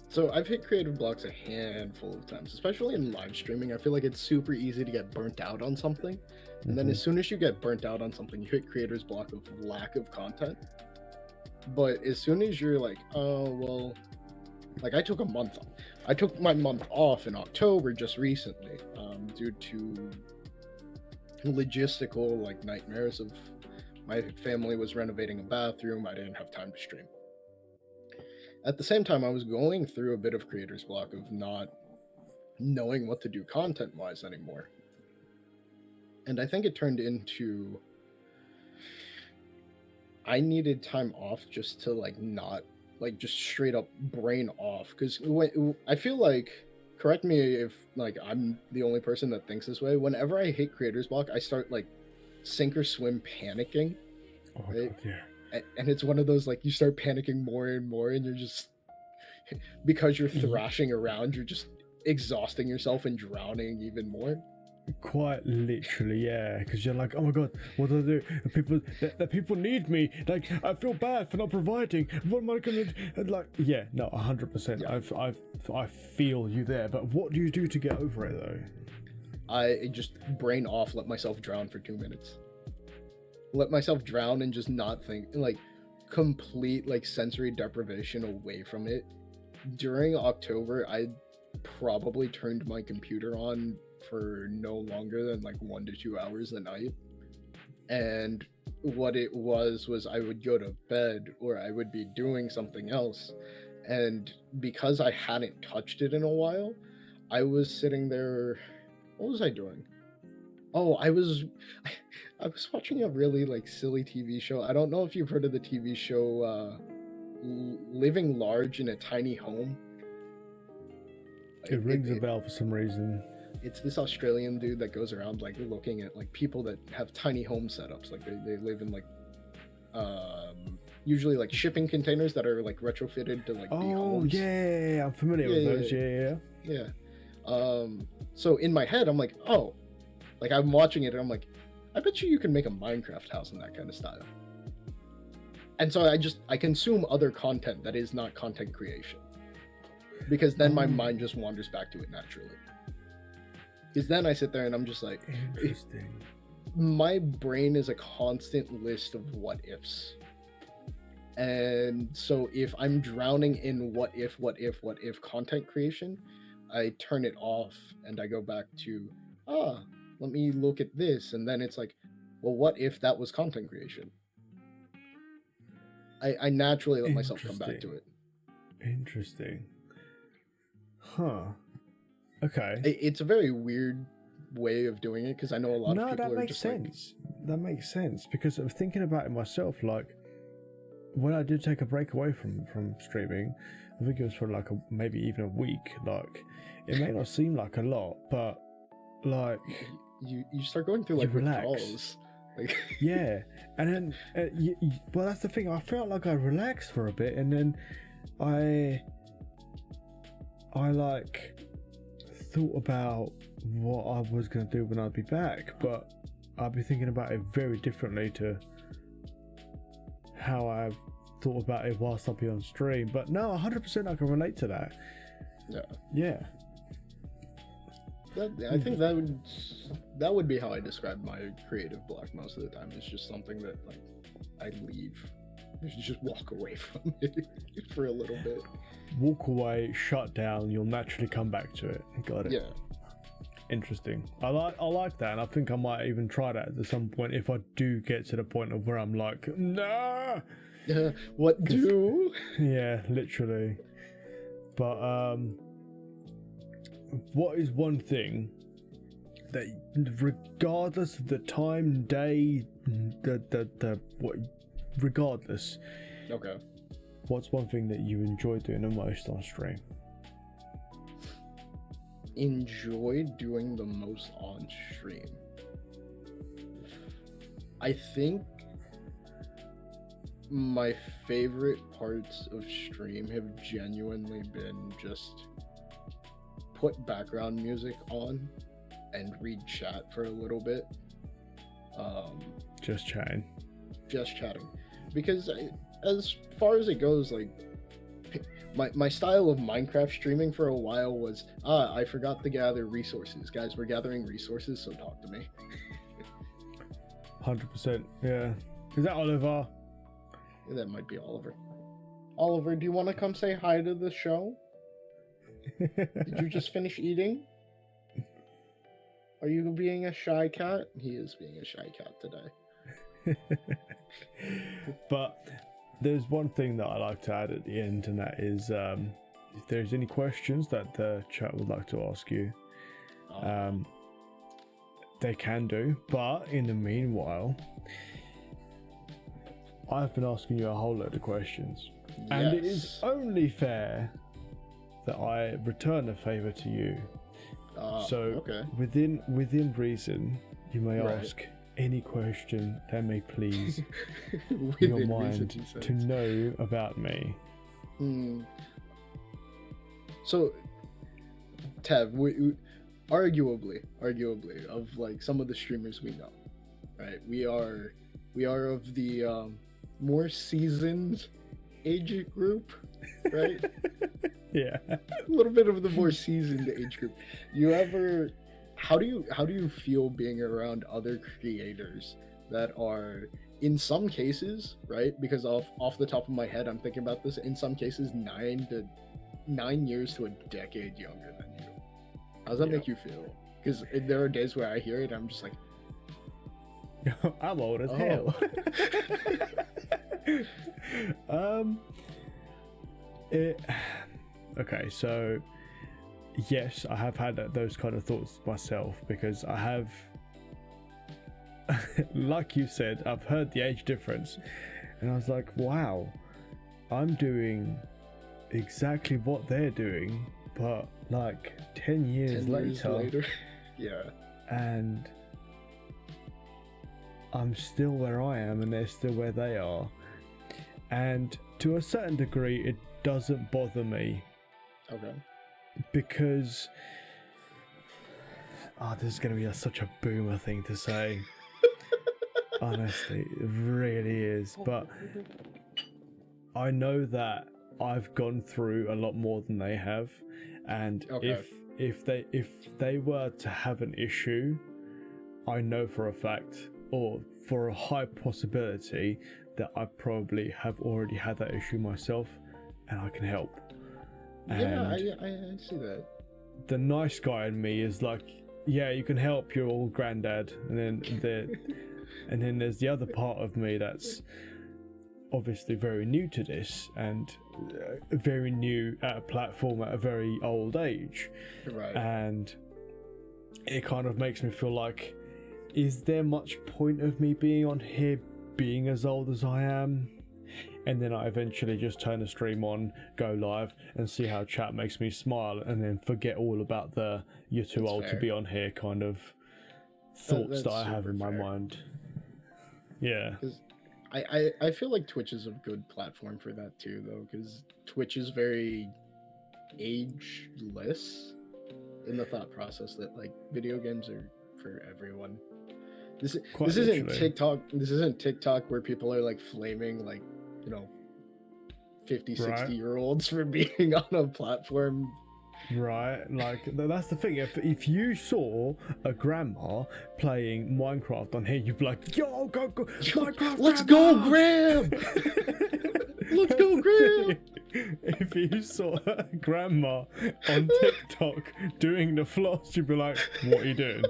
So I've hit creative blocks a handful of times, especially in live streaming. I feel like it's super easy to get burnt out on something, and then as soon as you get burnt out on something, you hit creator's block of lack of content. But as soon as you're like, oh well, like I took my month off in October just recently, due to logistical like nightmares of my family was renovating a bathroom. I didn't have time to stream. At the same time, I was going through a bit of creator's block of not knowing what to do content wise anymore. And I think it turned into I needed time off just to like not like just straight up brain off, because I feel like, correct me if like I'm the only person that thinks this way, whenever I hit creator's block I start like sink or swim panicking. Right? God, yeah. And it's one of those like you start panicking more and more, and you're just, because you're thrashing around, you're just exhausting yourself and drowning even more. Quite literally, yeah, because you're like, oh my god, what do I do? The people need me. Like, I feel bad for not providing. What am I gonna do? Like, yeah, no, 100%. Yeah. I feel you there. But what do you do to get over it though? I just brain off, let myself drown for 2 minutes. Let myself drown and just not think, like complete like sensory deprivation away from it. During October, I probably turned my computer on for no longer than like 1 to 2 hours a night, and what it was I would go to bed or I would be doing something else, and because I hadn't touched it in a while, I was sitting there. What was I doing? Oh, I was watching a really like silly TV show. I don't know if you've heard of the TV show Living Large in a Tiny Home. It rings a bell for some reason. It's this Australian dude that goes around like looking at like people that have tiny home setups. Like they live in like usually like shipping containers that are like retrofitted to like be homes. Yeah, I'm familiar with those. Yeah. So in my head, I'm like, oh, like I'm watching it and I'm like, I bet you can make a Minecraft house in that kind of style. And so I consume other content that is not content creation, because then my mind just wanders back to it naturally. Because then I sit there and I'm just like, interesting. My brain is a constant list of what ifs. And so if I'm drowning in what if content creation, I turn it off and I go back to, let me look at this. And then it's like, well, what if that was content creation? I naturally let myself come back to it. Interesting. Huh. Okay. It's a very weird way of doing it because I know a lot of people that are makes just sense. That makes sense because I'm thinking about it myself. Like when I did take a break away from streaming, I think it was for like maybe even a week. Like it may not seem like a lot, but like you start going through like withdrawals. Like yeah, and then well, that's the thing. I felt like I relaxed for a bit, and then I like thought about what I was going to do when I'd be back, but I'd be thinking about it very differently to how I thought about it whilst I'd be on stream. But no, 100% I can relate to that. Yeah. I think that would be how I describe my creative block most of the time. It's just something that like I leave. You should just walk away from it for a little bit. Walk away, shut down. You'll naturally come back to it. Got it. Yeah. Interesting. I like that, and I think I might even try that at some point if I do get to the point of where I'm like, nah. What do? Yeah, literally. But what is one thing that, regardless of the time, day, regardless. Okay. What's one thing that you enjoy doing the most on stream? Enjoy doing the most on stream. I think my favorite parts of stream have genuinely been just put background music on and read chat for a little bit. Just chatting. Because as far as it goes, like my style of Minecraft streaming for a while was I forgot to gather resources. Guys, we're gathering resources, so talk to me. 100%. Yeah. Is that Oliver? That might be Oliver. Oliver, do you want to come say hi to the show? Did you just finish eating? Are you being a shy cat? He is being a shy cat today. But there's one thing that I like to add at the end, and that is if there's any questions that the chat would like to ask you, they can do. But in the meanwhile, I've been asking you a whole load of questions, and it is only fair that I return a favor to you. So okay. within reason, you may ask any question that may please your mind to know about me. So, Tev, we arguably of like some of the streamers we know, right? We are of the more seasoned age group, right? Yeah, a little bit of the more seasoned age group. How do you feel being around other creators that are, in some cases, right? Because off the top of my head, I'm thinking about this. In some cases, 9 years to a decade younger than you. How does that make you feel? Because there are days where I hear it, and I'm just like, I'm old as hell. Okay, so yes, I have had those kind of thoughts myself, because I have, like you said, I've heard the age difference, and I was like, wow, I'm doing exactly what they're doing, but like 10 years later. Yeah. And I'm still where I am, and they're still where they are. And to a certain degree, it doesn't bother me. Okay. Because this is going to be such a boomer thing to say. Honestly, it really is. But I know that I've gone through a lot more than they have, and if they were to have an issue, I know for a fact, or for a high possibility, that I probably have already had that issue myself, and I can help. Yeah, I see that. The nice guy in me is like, yeah, you can help your old granddad, and then there's the other part of me that's, obviously very new to this and very new at a platform at a very old age. Right. And it kind of makes me feel like, is there much point of me being on here being as old as I am? And then I eventually just turn the stream on, go live, and see how chat makes me smile, and then forget all about the "you're too That's old fair. to be on here" kind of thoughts That's that I have super in my fair. mind. Yeah. Because I feel like Twitch is a good platform for that too, though, because Twitch is very ageless in the thought process that like video games are for everyone. This Quite isn't literally. TikTok. This isn't TikTok where people are like flaming like 50, Right. 60-year-olds for being on a platform. Right, like that's the thing. If you saw a grandma playing Minecraft on here, you'd be like, "Yo, go Minecraft! Let's grandma!" go, Graham! Let's go, Graham! If you saw a grandma on TikTok doing the floss, you'd be like, "What are you doing?"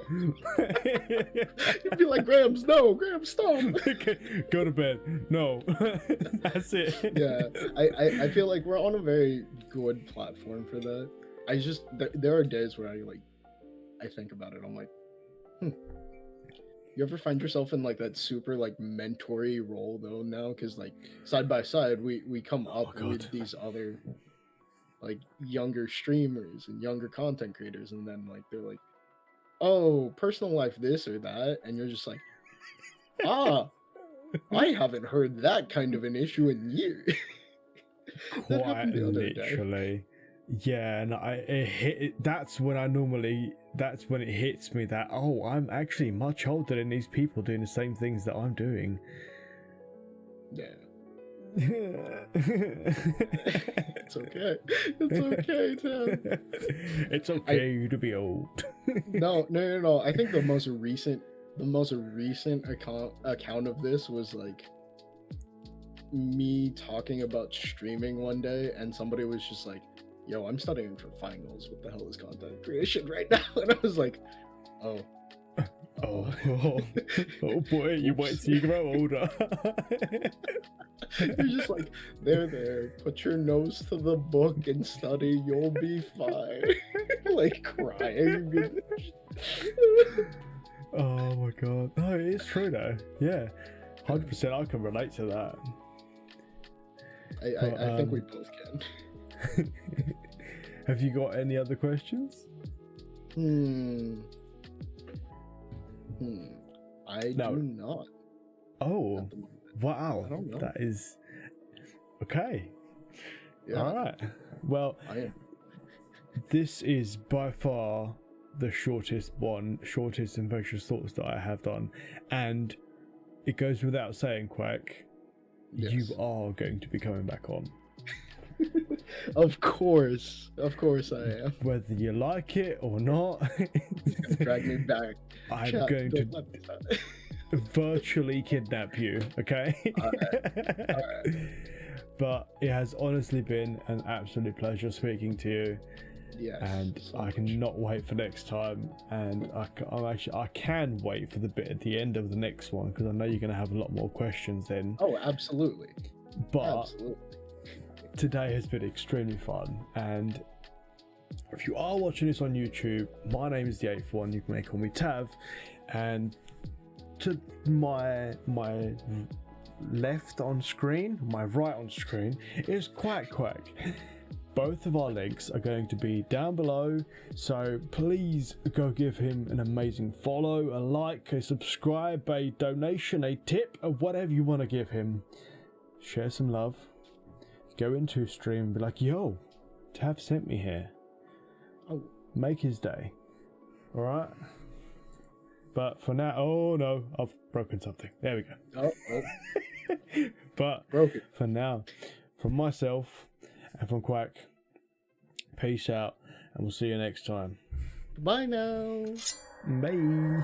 You'd be like, Graham, stop! Go to bed. No, that's it. Yeah, I feel like we're on a very good platform for that. There are days where I think about it. I'm like, You ever find yourself in like that super like mentory role though now? Because like side by side, we come up with these other like younger streamers and younger content creators, and then like they're like, oh, personal life this or that, and you're just like, I haven't heard that kind of an issue in years. That happened the other day. Yeah, and that's when it hits me that, oh, I'm actually much older than these people doing the same things that I'm doing. Yeah. It's okay. It's okay, Tim. It's okay to be old. No. I think the most recent account of this was like me talking about streaming one day, and somebody was just like, yo, I'm studying for finals. What the hell is content creation right now? And I was like, oh boy, you wait till you grow older. You're just like, there, put your nose to the book and study, you'll be fine. Like crying. Oh my god. No, it is true though. Yeah. 100% I can relate to that. I think we both can. Have you got any other questions? I do not. Oh, wow. I don't know. That is okay. Yeah. All right. Well, I am. This is by far the shortest Infectious Thoughts that I have done, and it goes without saying, Quack, Yes. you are going to be coming back on. Of course I am. Whether you like it or not, Drag me back. I'm going to virtually kidnap you, okay? All right. But it has honestly been an absolute pleasure speaking to you. Yes, and so I much. cannot wait for next time, and I can wait for the bit at the end of the next one, because I know you're going to have a lot more questions then. Oh, absolutely. But Absolutely. today has been extremely fun, and if you are watching this on YouTube, my name is the 8th one. You can call me Tav, and to my left on screen, my right on screen is QuacKwak. Both of our links are going to be down below, so please go give him an amazing follow, a like, a subscribe, a donation, a tip, or whatever you want to give him. Share some love. Go into stream and be like, yo, Tav sent me here. Oh. Make his day. Alright? But for now, oh no, I've broken something. There we go. Oh. But Broken. for now, from myself and from Quack, peace out, and we'll see you next time. Bye now. Bye.